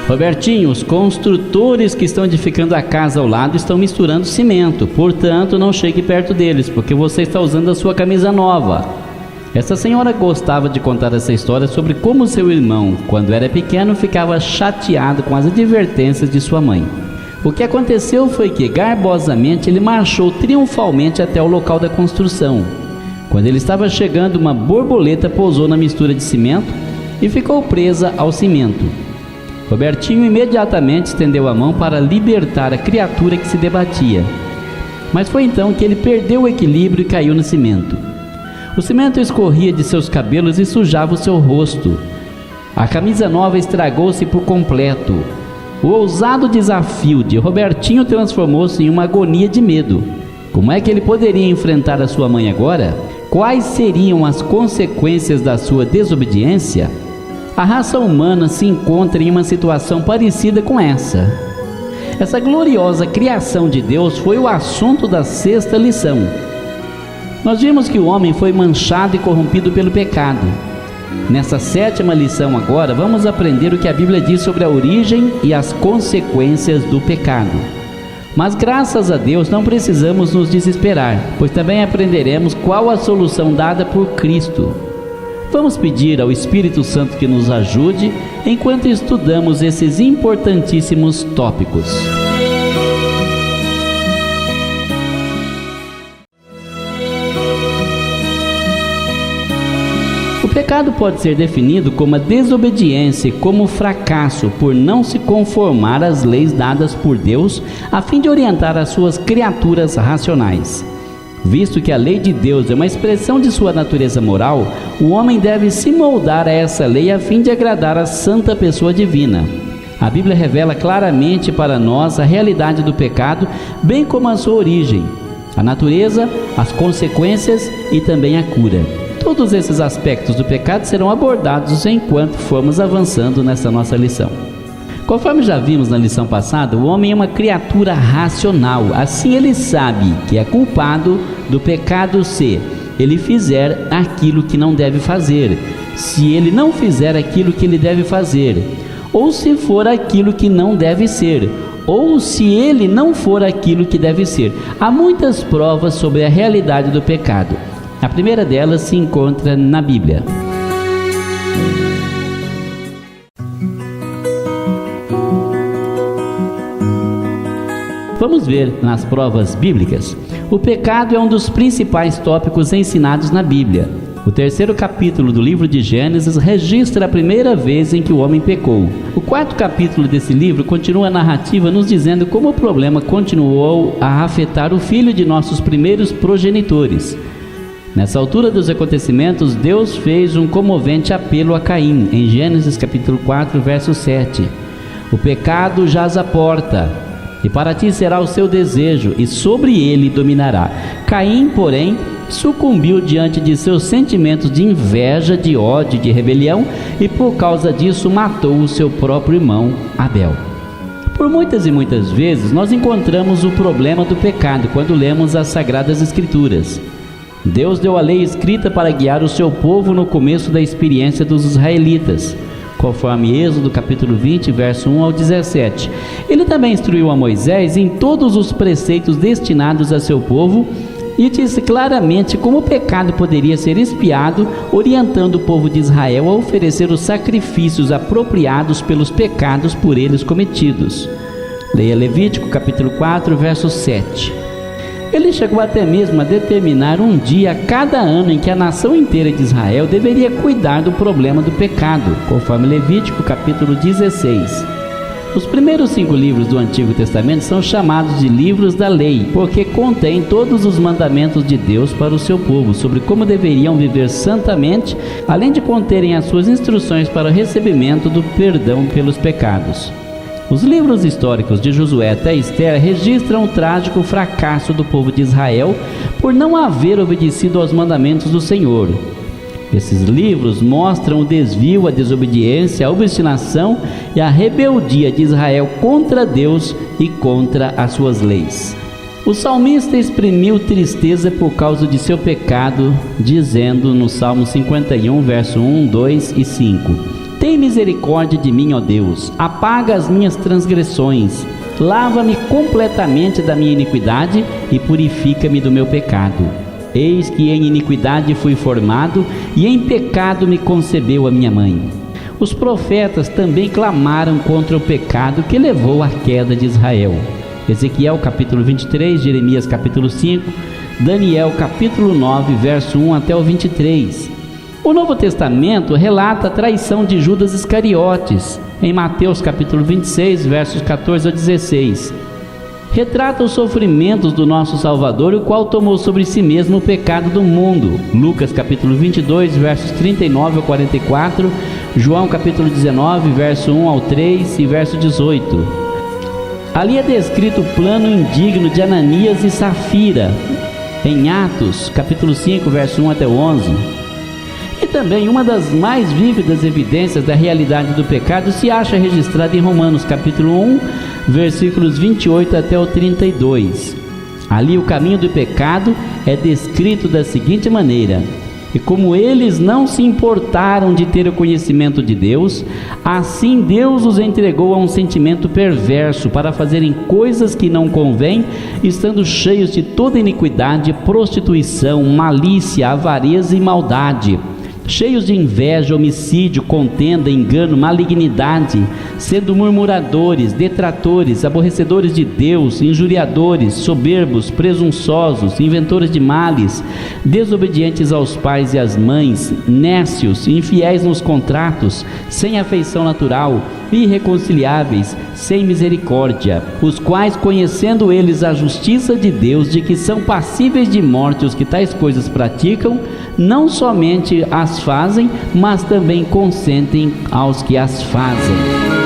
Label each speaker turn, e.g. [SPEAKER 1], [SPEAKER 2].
[SPEAKER 1] Robertinho, os construtores que estão edificando a casa ao lado estão misturando cimento, portanto não chegue perto deles, porque você está usando a sua camisa nova. Essa senhora gostava de contar essa história sobre como seu irmão, quando era pequeno, ficava chateado com as advertências de sua mãe. O que aconteceu foi que, garbosamente, ele marchou triunfalmente até o local da construção. Quando ele estava chegando, uma borboleta pousou na mistura de cimento e ficou presa ao cimento. Robertinho imediatamente estendeu a mão para libertar a criatura que se debatia. Mas foi então que ele perdeu o equilíbrio e caiu no cimento. O cimento escorria de seus cabelos e sujava o seu rosto. A camisa nova estragou-se por completo. O ousado desafio de Robertinho transformou-se em uma agonia de medo. Como é que ele poderia enfrentar a sua mãe agora? Quais seriam as consequências da sua desobediência? A raça humana se encontra em uma situação parecida com essa. Essa gloriosa criação de Deus foi o assunto da sexta lição. Nós vimos que o homem foi manchado e corrompido pelo pecado. Nessa sétima lição agora, vamos aprender o que a Bíblia diz sobre a origem e as consequências do pecado. Mas graças a Deus não precisamos nos desesperar, pois também aprenderemos qual a solução dada por Cristo. Vamos pedir ao Espírito Santo que nos ajude enquanto estudamos esses importantíssimos tópicos. O pecado pode ser definido como a desobediência e como fracasso por não se conformar às leis dadas por Deus a fim de orientar as suas criaturas racionais. Visto que a lei de Deus é uma expressão de sua natureza moral, o homem deve se moldar a essa lei a fim de agradar a santa pessoa divina. A Bíblia revela claramente para nós a realidade do pecado, bem como a sua origem, a natureza, as consequências e também a cura. Todos esses aspectos do pecado serão abordados enquanto formos avançando nessa nossa lição. Conforme já vimos na lição passada, o homem é uma criatura racional. Assim ele sabe que é culpado do pecado se ele fizer aquilo que não deve fazer, se ele não fizer aquilo que ele deve fazer, ou se for aquilo que não deve ser, ou se ele não for aquilo que deve ser. Há muitas provas sobre a realidade do pecado. A primeira delas se encontra na Bíblia. Vamos ver nas provas bíblicas. O pecado é um dos principais tópicos ensinados na Bíblia. O terceiro capítulo do livro de Gênesis registra a primeira vez em que o homem pecou. O quarto capítulo desse livro continua a narrativa nos dizendo como o problema continuou a afetar o filho de nossos primeiros progenitores. Nessa altura dos acontecimentos, Deus fez um comovente apelo a Caim, em Gênesis capítulo 4, verso 7. O pecado jaz à porta, e para ti será o seu desejo, e sobre ele dominará. Caim, porém, sucumbiu diante de seus sentimentos de inveja, de ódio, de rebelião, e por causa disso matou o seu próprio irmão Abel. Por muitas e muitas vezes nós encontramos o problema do pecado quando lemos as Sagradas Escrituras. Deus deu a lei escrita para guiar o seu povo no começo da experiência dos israelitas, conforme Êxodo capítulo 20, verso 1 ao 17. Ele também instruiu a Moisés em todos os preceitos destinados a seu povo e disse claramente como o pecado poderia ser expiado, orientando o povo de Israel a oferecer os sacrifícios apropriados pelos pecados por eles cometidos. Leia Levítico capítulo 4, verso 7. Ele chegou até mesmo a determinar um dia a cada ano em que a nação inteira de Israel deveria cuidar do problema do pecado, conforme Levítico capítulo 16. Os primeiros 5 livros do Antigo Testamento são chamados de livros da lei, porque contêm todos os mandamentos de Deus para o seu povo, sobre como deveriam viver santamente, além de conterem as suas instruções para o recebimento do perdão pelos pecados. Os livros históricos de Josué até Esther registram o trágico fracasso do povo de Israel por não haver obedecido aos mandamentos do Senhor. Esses livros mostram o desvio, a desobediência, a obstinação e a rebeldia de Israel contra Deus e contra as suas leis. O salmista exprimiu tristeza por causa de seu pecado, dizendo no Salmo 51, verso 1, 2 e 5: tem misericórdia de mim, ó Deus, apaga as minhas transgressões, lava-me completamente da minha iniquidade e purifica-me do meu pecado. Eis que em iniquidade fui formado e em pecado me concebeu a minha mãe. Os profetas também clamaram contra o pecado que levou à queda de Israel. Ezequiel capítulo 23, Jeremias capítulo 5, Daniel capítulo 9, verso 1 até o 23. O Novo Testamento relata a traição de Judas Iscariotes, em Mateus capítulo 26, versos 14 a 16. Retrata os sofrimentos do nosso Salvador, o qual tomou sobre si mesmo o pecado do mundo. Lucas capítulo 22, versos 39 ao 44, João capítulo 19, verso 1 ao 3 e verso 18. Ali é descrito o plano indigno de Ananias e Safira, em Atos capítulo 5, verso 1 até o 11. E também uma das mais vívidas evidências da realidade do pecado se acha registrada em Romanos capítulo 1, versículos 28 até o 32. Ali o caminho do pecado é descrito da seguinte maneira: e como eles não se importaram de ter o conhecimento de Deus, assim Deus os entregou a um sentimento perverso para fazerem coisas que não convém, estando cheios de toda iniquidade, prostituição, malícia, avareza e maldade, cheios de inveja, homicídio, contenda, engano, malignidade, sendo murmuradores, detratores, aborrecedores de Deus, injuriadores, soberbos, presunçosos, inventores de males, desobedientes aos pais e às mães, nécios, infiéis nos contratos, sem afeição natural, irreconciliáveis, sem misericórdia, os quais, conhecendo eles a justiça de Deus, de que são passíveis de morte os que tais coisas praticam, não somente as fazem, mas também consentem aos que as fazem.